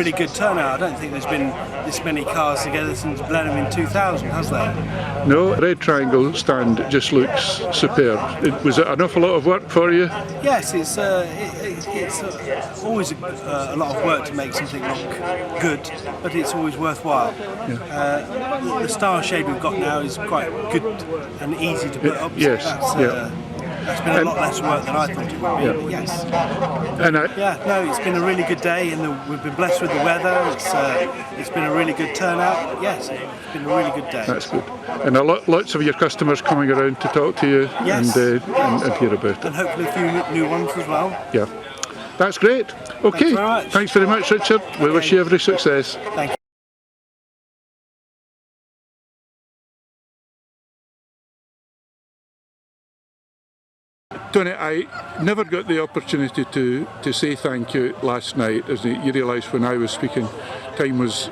really good turnout. I don't think there's been this many cars together since Blenheim in 2000, has there? No, Red Triangle stand just looks superb. Was it an awful lot of work for you? Yes, it's always a lot of work to make something look good, but it's always worthwhile. Yeah. The star shade we've got now is quite good and easy to put up. Yes, That's been a lot less work than I thought it would be. But yes. It's been a really good day, and we've been blessed with the weather. It's been a really good turnout. Yes, it's been a really good day. That's good. And lots of your customers coming around to talk to you and hear about it. And hopefully a few new ones as well. Yeah, that's great. Okay, thanks very much, Richard. We wish you every success. Thank you. Tony, I never got the opportunity to say thank you last night. As you realise, when I was speaking, time was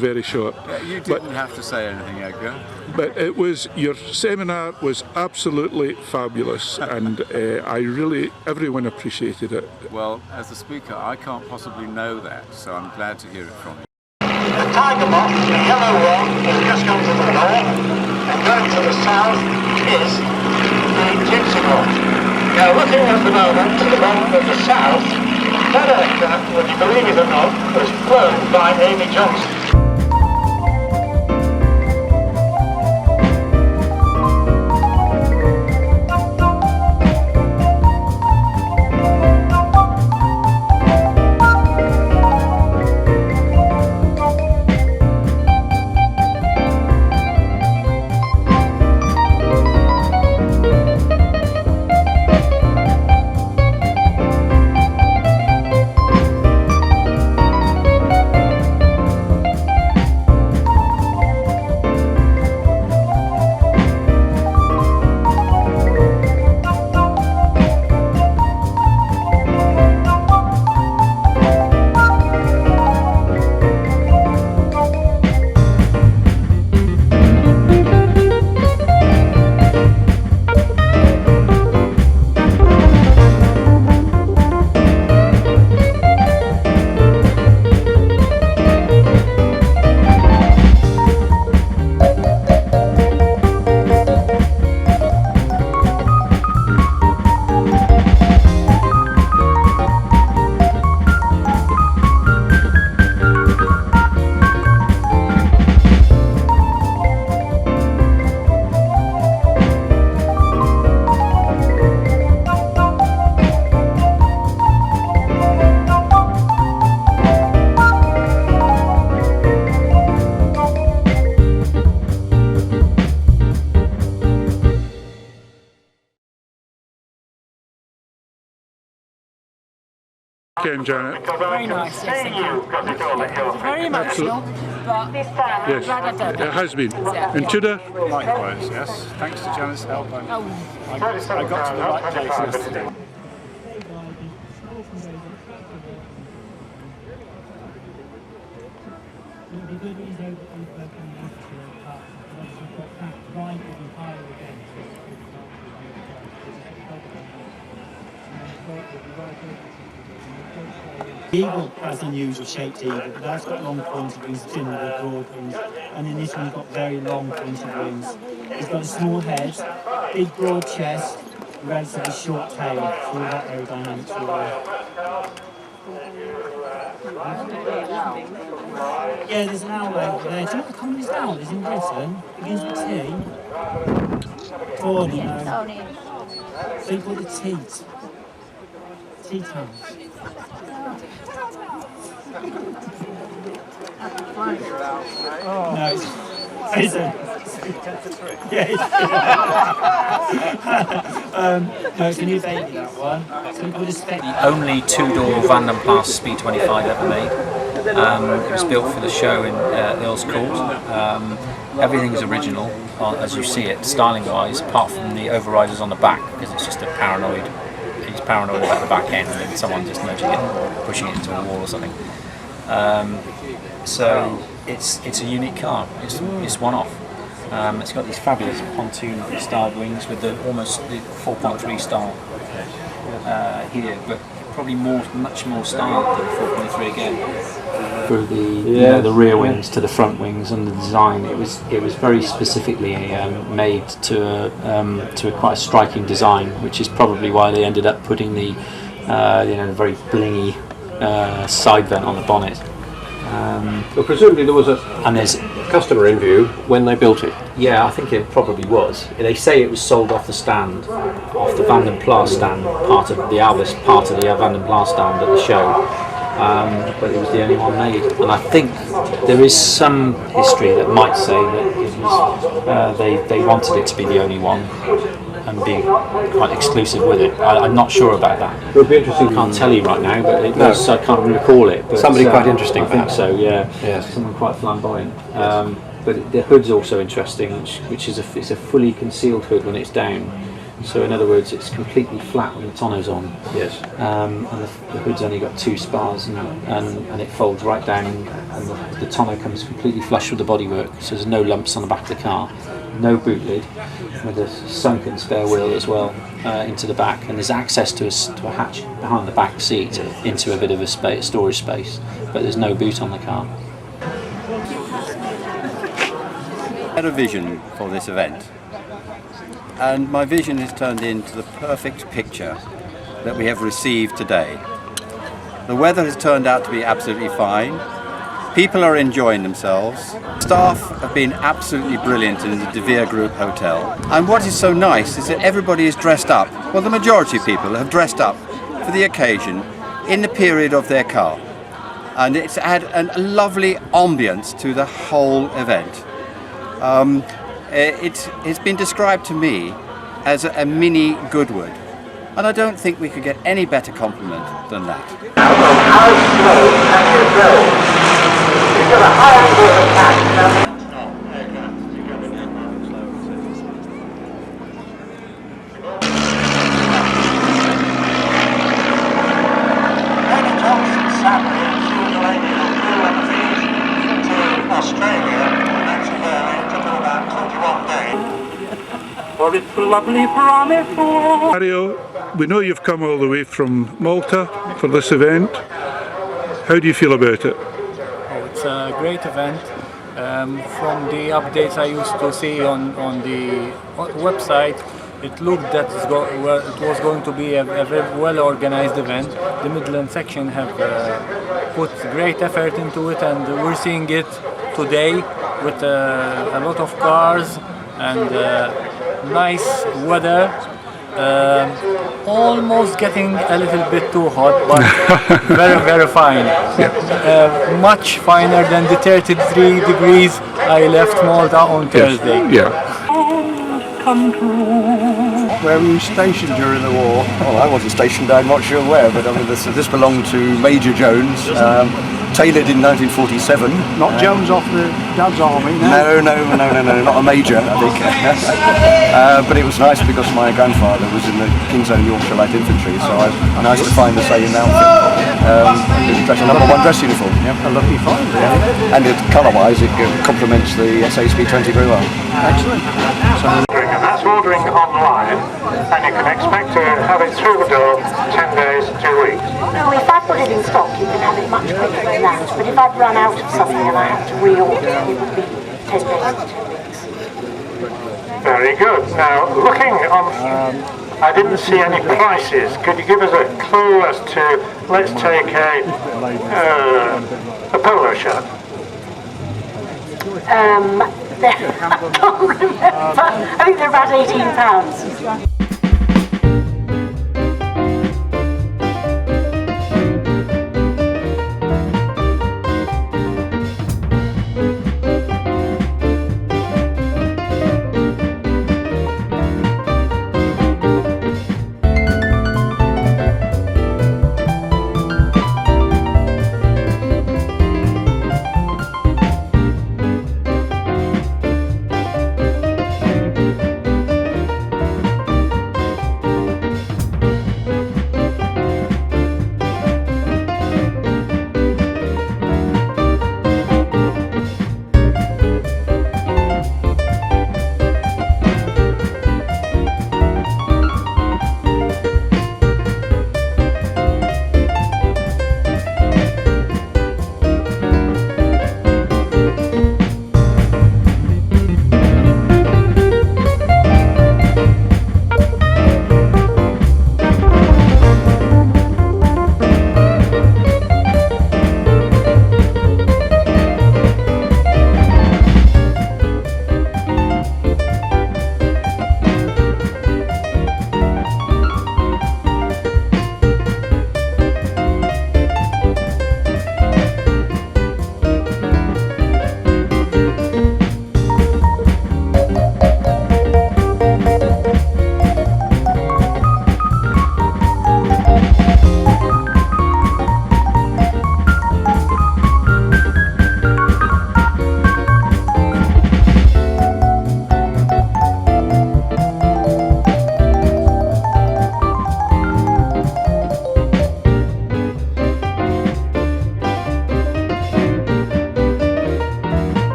very short. You didn't have to say anything, Edgar. But your seminar was absolutely fabulous, and everyone appreciated it. Well, as a speaker, I can't possibly know that, so I'm glad to hear it from you. The tiger moth, the yellow one, has just gone to the north, and going to the south is the gypsy moth. Now, looking at the moment to the north of the south, that aircraft, which, believe it or not, was flown by Amy Johnson. Ken, Janet. Very nice, yes, thank you. Very emotional, but Yes, glad I've done it has been. And Tudor? Likewise, yes. Thanks to Janet's help, I got to the right place yesterday. The eagle has an unusual shaped eagle, but that's got long pointed wings, generally broad wings, and in this one he's got very long pointed wings. He's got a small head, big broad chest, relatively short tail, so all that aerodynamics really. Yeah, there's an owl over there. Do you know what the commonest owl is in Britain? It begins with T. Tawny, no. So you call it teat. Teatons. No, it's isn't. Yeah, no, it's a new baby, that one. So we call it the only two-door Van den Plas Speed 25 ever made. It was built for the show in Earl's Court. Everything's original, as you see it, styling-wise, apart from the overriders on the back, because it's just a paranoid. He's paranoid about the back end, and someone just nudging it or pushing it into a wall or something. So it's a unique car. It's one-off. It's got these fabulous pontoon-styled wings with almost the 4.3 style here, but probably much more style than 4.3 again. Through the the rear wings to the front wings and the design, it was very specifically made to a quite a striking design, which is probably why they ended up putting the very blingy side vent on the bonnet. Well, presumably there was a customer in view when they built it. Yeah, I think it probably was. They say it was sold off the stand, off the Van den Plas stand, part of the Alvis part of the Van den Plas stand at the show. But it was the only one made, and I think there is some history that might say that it was, they wanted it to be the only one and be quite exclusive with it. I'm not sure about that. It would be interesting. I can't tell you right now, but it was, I can't recall it. But, somebody quite interesting. I think so. Yeah. Yes. Someone quite flamboyant. But the hood's also interesting, which is it's a fully concealed hood when it's down. So in other words, it's completely flat when the tonneau's on. Yes. And the hood's only got 2 spars, and it folds right down, and the tonneau comes completely flush with the bodywork. So there's no lumps on the back of the car, no boot lid, with a sunken spare wheel as well into the back, and there's access to a hatch behind the back seat into a bit of a storage space, but there's no boot on the car. I had a vision for this event, and my vision has turned into the perfect picture that we have received today. The weather has turned out to be absolutely fine. People are enjoying themselves. Staff have been absolutely brilliant in the De Vere Group Hotel. And what is so nice is that everybody is dressed up. Well, the majority of people have dressed up for the occasion in the period of their car. And it's had a lovely ambience to the whole event. It's been described to me as a mini Goodwood, and I don't think we could get any better compliment than that. How slow can you go? You've got a high angle of attack. Lady Johnson sadly flew the lady who flew to Australia, and actually it took her about 21 days. For its lovely promise. Mario, we know you've come all the way from Malta for this event. How do you feel about it? Oh, it's a great event. From the updates I used to see on the website, it looked that it was going to be a very well organized event. The Midland section have put great effort into it, and we're seeing it today with a lot of cars and nice weather. Almost getting a little bit too hot, but very fine. Much finer than the 33 degrees I left Malta on Thursday. Yeah. Where were you stationed during the war? Well, I wasn't stationed, I'm not sure where, but I mean, this belonged to Major Jones, tailored in 1947. Not Jones off the Dad's Army, no, not a major, I think. But it was nice because my grandfather was in the King's Own Yorkshire Light Infantry, so nice to find the same outfit. Number 1 dress uniform. Yeah. A lucky find, yeah. And colour-wise, it complements the SASB 20 very well. Excellent. And that's ordering online, and you can expect to have it through the door 10 days, 2 weeks. No, if I put it in stock, you can have it much quicker than that. But if I'd run out of something and I had to reorder, it would be 10 days to 2 weeks. Very good. Now, looking on, I didn't see any prices. Could you give us a clue as to, let's take a polo shirt? I can't remember. I think they're about £18.